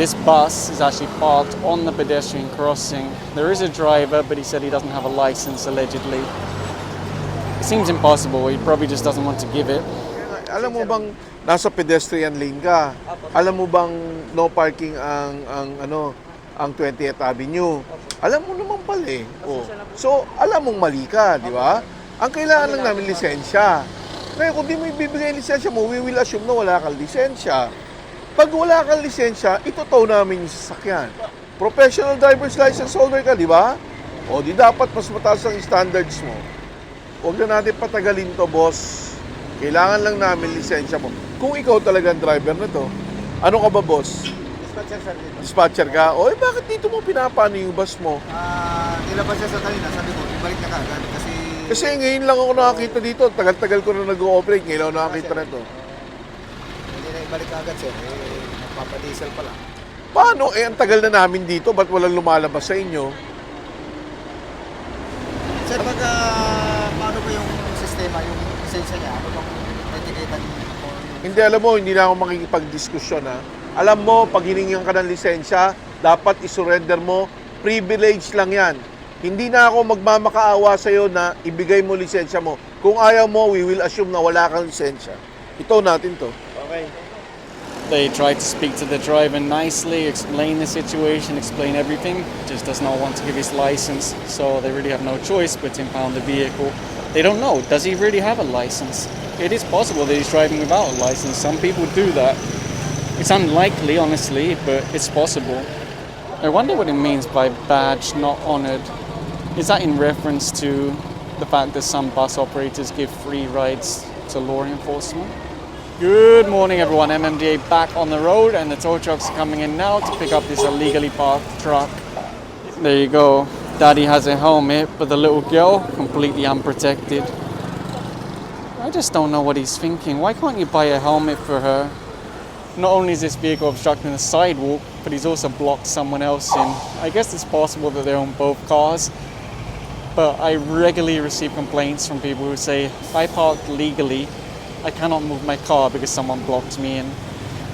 This bus is actually parked on the pedestrian crossing. There is a driver, but he said he doesn't have a license, allegedly. It seems impossible. He probably just doesn't want to give it. Alam mo bang nasa pedestrian lane ka? Alam mo bang no parking ang 20th Avenue? Alam mo naman pala eh. Oh. So, alam mong mali ka, di ba? Ang kailangan lang namin lisensya. Kaya kung di mo ibibigay lisensya mo, we will assume na wala kang lisensya. Pag wala kang lisensya, itotow namin yung sasakyan. Professional driver's license holder ka, di ba? O di dapat mas mataas ang standards mo. Huwag na natin patagalin to, boss. Kailangan lang namin lisensya mo. Kung ikaw talagang driver na to, ano ka ba, boss? Dispatcher, sir. Dispatcher ka? O, bakit dito mo pinapano yung bus mo? Nilabas siya sa kanina, sabi ko, ibalik na kagad Kasi ngayon lang ako nakakita dito. Tagal-tagal ko na nag-ooperate. Ngayon lang nakakita na to. Hindi na ibalik kagad, sir. Magpapadiesel pa lang. Paano? Ang tagal na namin dito. Ba't walang lumalabas sa inyo? Sir, paano ba yung sistema, yung lisensya niya? Ano bang etiqueta niyo? Hindi, alam mo, hindi na ako makikipag-diskusyon, ha? Alam mo, pag hiningihan ka ng lisensya, dapat isurrender mo. Privilege lang yan. Hindi na ako magmamakaawa sa'yo na ibigay mo lisensya mo. Kung ayaw mo, we will assume na wala kang lisensya. Ito natin to. Okay. They tried to speak to the driver nicely, explain the situation, explain everything. Just does not want to give his license, so they really have no choice but to impound the vehicle. They don't know, does he really have a license? It is possible that he's driving without a license. Some people do that. It's unlikely, honestly, but it's possible. I wonder what it means by badge not honored. Is that in reference to the fact that some bus operators give free rides to law enforcement? Good morning, everyone. MMDA back on the road, and the tow trucks are coming in now to pick up this illegally parked truck. There you go. Daddy has a helmet, but the little girl completely unprotected. I just don't know what he's thinking. Why can't you buy a helmet for her? Not only is this vehicle obstructing the sidewalk, but he's also blocked someone else in. I guess it's possible that they own both cars, but I regularly receive complaints from people who say, if I parked legally, I cannot move my car because someone blocked me in.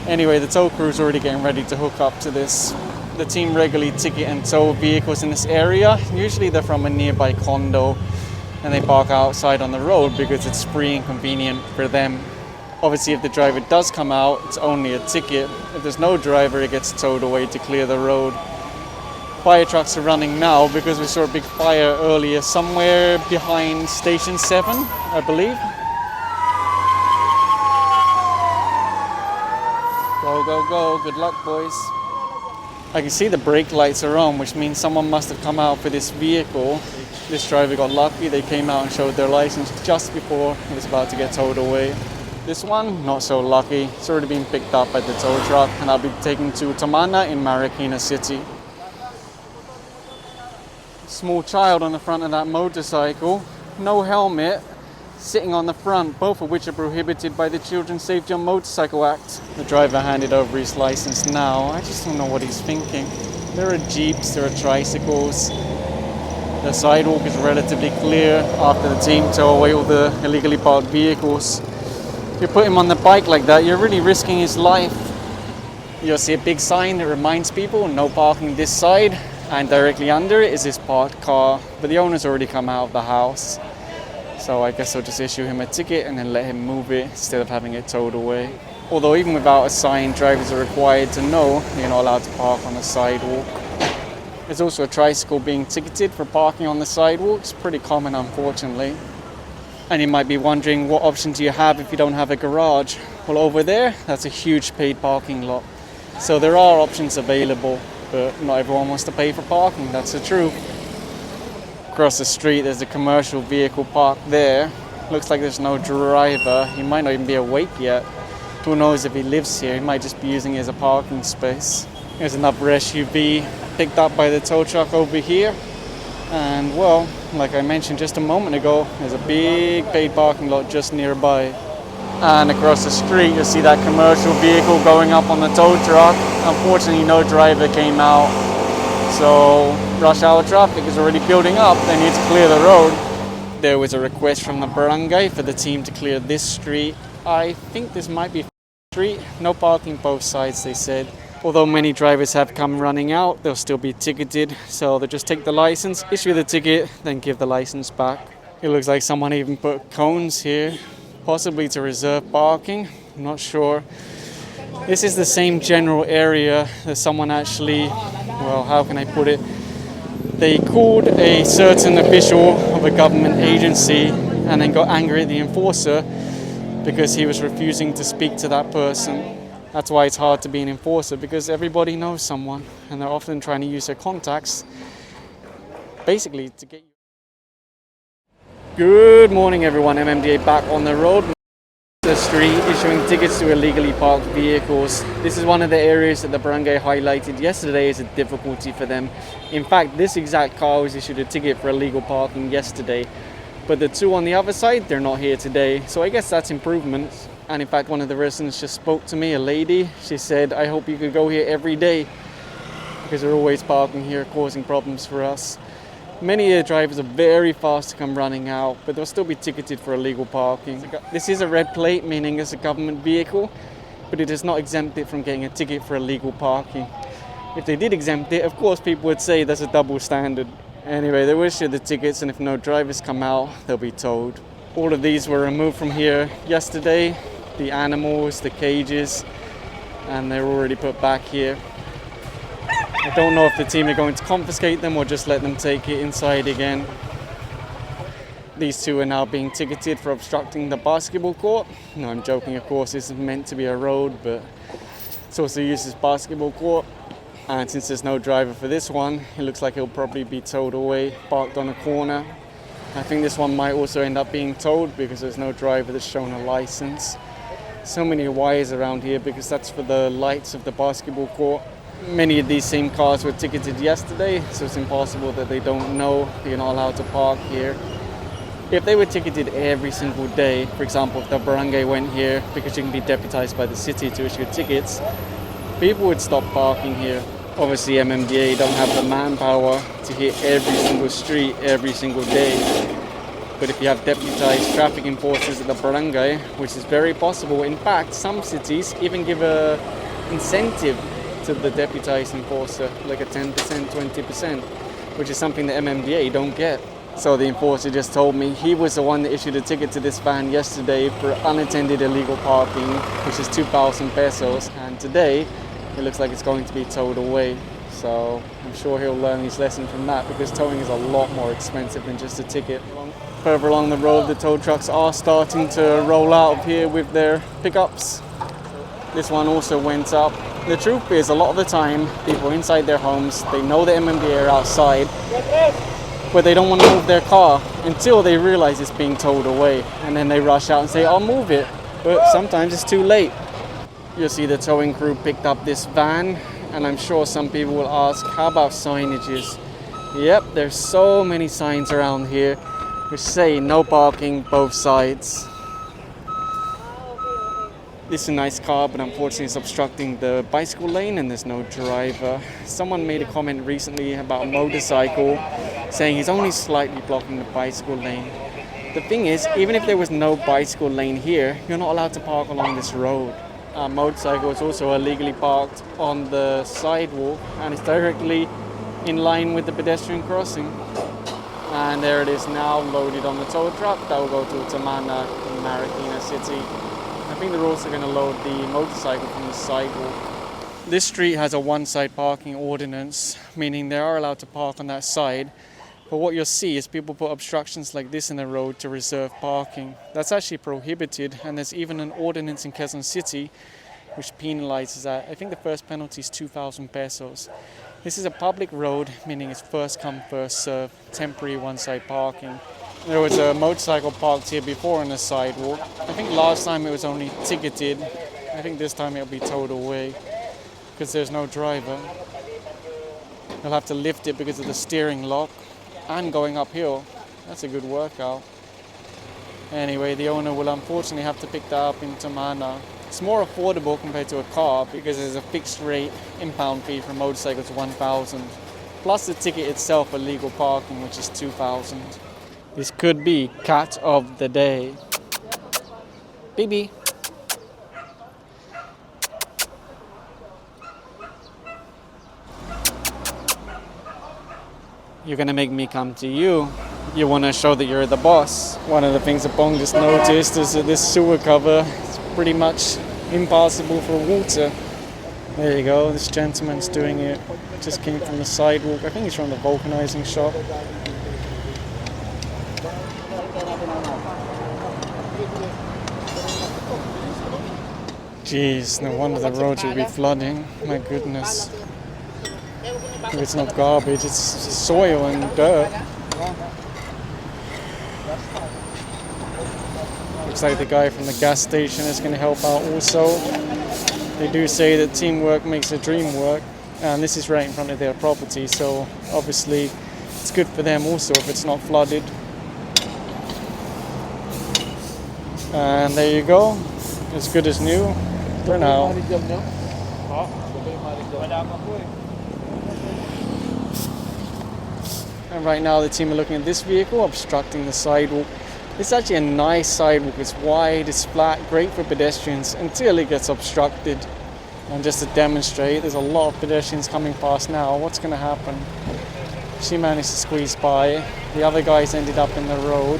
Anyway, the tow crew is already getting ready to hook up to this. The team regularly ticket and tow vehicles in this area. Usually they're from a nearby condo, and they park outside on the road because it's free and convenient for them. Obviously, if the driver does come out, it's only a ticket. If there's no driver, it gets towed away to clear the road. Fire trucks are running now because we saw a big fire earlier somewhere behind Station 7, I believe. Go, go, go. Good luck, boys. I can see the brake lights are on, which means someone must have come out for this vehicle. This driver got lucky. They came out and showed their license just before it was about to get towed away. This one, not so lucky. It's already been picked up by the tow truck, and I'll be taken to Tamana in Marikina City. Small child on the front of that motorcycle, no helmet, sitting on the front, both of which are prohibited by the Children's Safety on Motorcycle Act. The driver handed over his license now. I just don't know what he's thinking. There are jeeps, there are tricycles. The sidewalk is relatively clear after the team tow away all the illegally parked vehicles. If you put him on the bike like that, you're really risking his life. You'll see a big sign that reminds people, no parking this side, and directly under it is his parked car, but the owner's already come out of the house. So I guess I'll just issue him a ticket and then let him move it instead of having it towed away. Although even without a sign, drivers are required to know you're not allowed to park on the sidewalk. There's also a tricycle being ticketed for parking on the sidewalk. It's pretty common, unfortunately. And you might be wondering, what options do you have if you don't have a garage? Well, over there, that's a huge paid parking lot. So there are options available, but not everyone wants to pay for parking, that's the truth. Across the street, there's a commercial vehicle parked there. Looks like there's no driver. He might not even be awake yet. Who knows if he lives here? He might just be using it as a parking space. There's another SUV picked up by the tow truck over here. And well, like I mentioned just a moment ago, there's a big paid parking lot just nearby. And across the street, you'll see that commercial vehicle going up on the tow truck. Unfortunately, no driver came out. So rush hour traffic is already building up. They need to clear the road. There was a request from the barangay for the team to clear this street. I think this might be street. No parking both sides, they said. Although many drivers have come running out, they'll still be ticketed, so they'll just take the license, issue the ticket, then give the license back. It looks like someone even put cones here, possibly to reserve parking, I'm not sure. This is the same general area that someone actually, well, how can I put it? They called a certain official of a government agency and then got angry at the enforcer because he was refusing to speak to that person. That's why it's hard to be an enforcer, because everybody knows someone and they're often trying to use their contacts basically to get you. Good morning everyone, MMDA back on the road. The street issuing tickets to illegally parked vehicles. This is one of the areas that the barangay highlighted yesterday as a difficulty for them. In fact, this exact car was issued a ticket for illegal parking yesterday, but the two on the other side, they're not here today, so I guess that's improvements. And in fact, one of the residents just spoke to me, a lady. She said, I hope you could go here every day because they're always parking here, causing problems for us. Many of the drivers are very fast to come running out, but they'll still be ticketed for illegal parking. This is a red plate, meaning it's a government vehicle, but it does not exempt it from getting a ticket for illegal parking. If they did exempt it, of course people would say that's a double standard. Anyway, they will issue the tickets, and if no drivers come out, they'll be towed. All of these were removed from here yesterday, the animals, the cages, and they're already put back here. I don't know if the team are going to confiscate them or just let them take it inside again. These two are now being ticketed for obstructing the basketball court. No, I'm joking, of course, this is meant to be a road, but it's also used as basketball court. And since there's no driver for this one, it looks like it'll probably be towed away, parked on a corner. I think this one might also end up being towed because there's no driver that's shown a license. So many wires around here because that's for the lights of the basketball court. Many of these same cars were ticketed yesterday, so it's impossible that they don't know they're not allowed to park here. If they were ticketed every single day, for example, if the barangay went here because you can be deputized by the city to issue tickets, people would stop parking here. Obviously, MMDA don't have the manpower to hit every single street every single day. But if you have deputized traffic enforcers at the barangay, which is very possible, in fact, some cities even give a incentive to the deputized enforcer, like a 10%, 20%, which is something that MMDA don't get. So the enforcer just told me he was the one that issued a ticket to this van yesterday for unattended illegal parking, which is 2,000 pesos, and today it looks like it's going to be towed away. So I'm sure he'll learn his lesson from that, because towing is a lot more expensive than just a ticket. Further along the road, the tow trucks are starting to roll out of here with their pickups. This one also went up. The truth is, a lot of the time, people are inside their homes, they know the MMDA are outside, but they don't want to move their car until they realize it's being towed away. And then they rush out and say, I'll move it. But sometimes it's too late. You'll see the towing crew picked up this van, and I'm sure some people will ask, how about signages? Yep, there's so many signs around here which say no parking both sides. This is a nice car, but unfortunately it's obstructing the bicycle lane and there's no driver. Someone made a comment recently about a motorcycle, saying he's only slightly blocking the bicycle lane. The thing is, even if there was no bicycle lane here, you're not allowed to park along this road. A motorcycle is also illegally parked on the sidewalk, and it's directly in line with the pedestrian crossing. And there it is now, loaded on the tow truck that will go to Tamana in Marikina City. I think they're also going to load the motorcycle from the sidewalk. This street has a one-side parking ordinance, meaning they are allowed to park on that side. But what you'll see is people put obstructions like this in the road to reserve parking. That's actually prohibited, and there's even an ordinance in Quezon City which penalizes that. I think the first penalty is 2,000 pesos. This is a public road, meaning it's first come, first served, temporary one-side parking. There was a motorcycle parked here before on the sidewalk. I think last time it was only ticketed. I think this time it'll be towed away because there's no driver. They'll have to lift it because of the steering lock and going uphill. That's a good workout. Anyway, the owner will unfortunately have to pick that up in Tamana. It's more affordable compared to a car because there's a fixed rate impound fee for motorcycles, 1,000. Plus the ticket itself for legal parking, which is 2,000. This could be cat of the day. Bibi. You're gonna make me come to you. You wanna show that you're the boss. One of the things that Bong just noticed is that this sewer cover is pretty much impassable for water. There you go, this gentleman's doing it. Just came from the sidewalk. I think he's from the vulcanizing shop. Jeez, no wonder the roads will be flooding. My goodness. If it's not garbage, it's soil and dirt. Looks like the guy from the gas station is going to help out also. They do say that teamwork makes the dream work, and this is right in front of their property, so obviously it's good for them also if it's not flooded. And there you go, as good as new for now. And right now the team are looking at this vehicle obstructing the sidewalk. It's actually a nice sidewalk, it's wide, it's flat, great for pedestrians until it gets obstructed. And just to demonstrate, there's a lot of pedestrians coming past now. What's going to happen? She managed to squeeze by. The other guys ended up in the road.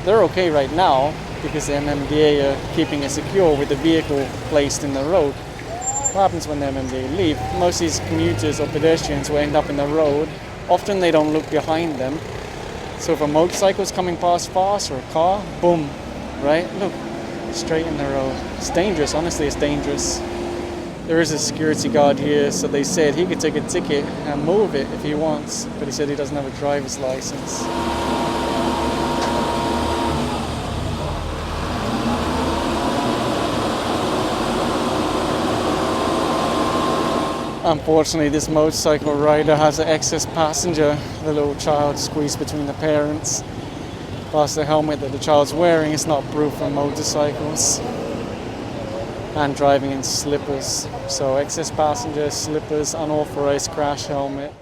They're okay right now because the MMDA are keeping it secure with the vehicle placed in the road. What happens when the MMDA leave? Most of these commuters or pedestrians will end up in the road. Often they don't look behind them. So if a motorcycle is coming past fast or a car, boom, right? Look, straight in the road. It's dangerous, honestly it's dangerous. There is a security guard here, so they said he could take a ticket and move it if he wants, but he said he doesn't have a driver's license. Unfortunately, this motorcycle rider has an excess passenger, the little child squeezed between the parents. Plus the helmet that the child's wearing is not proof for motorcycles. And driving in slippers. So excess passenger, slippers, unauthorized crash helmet.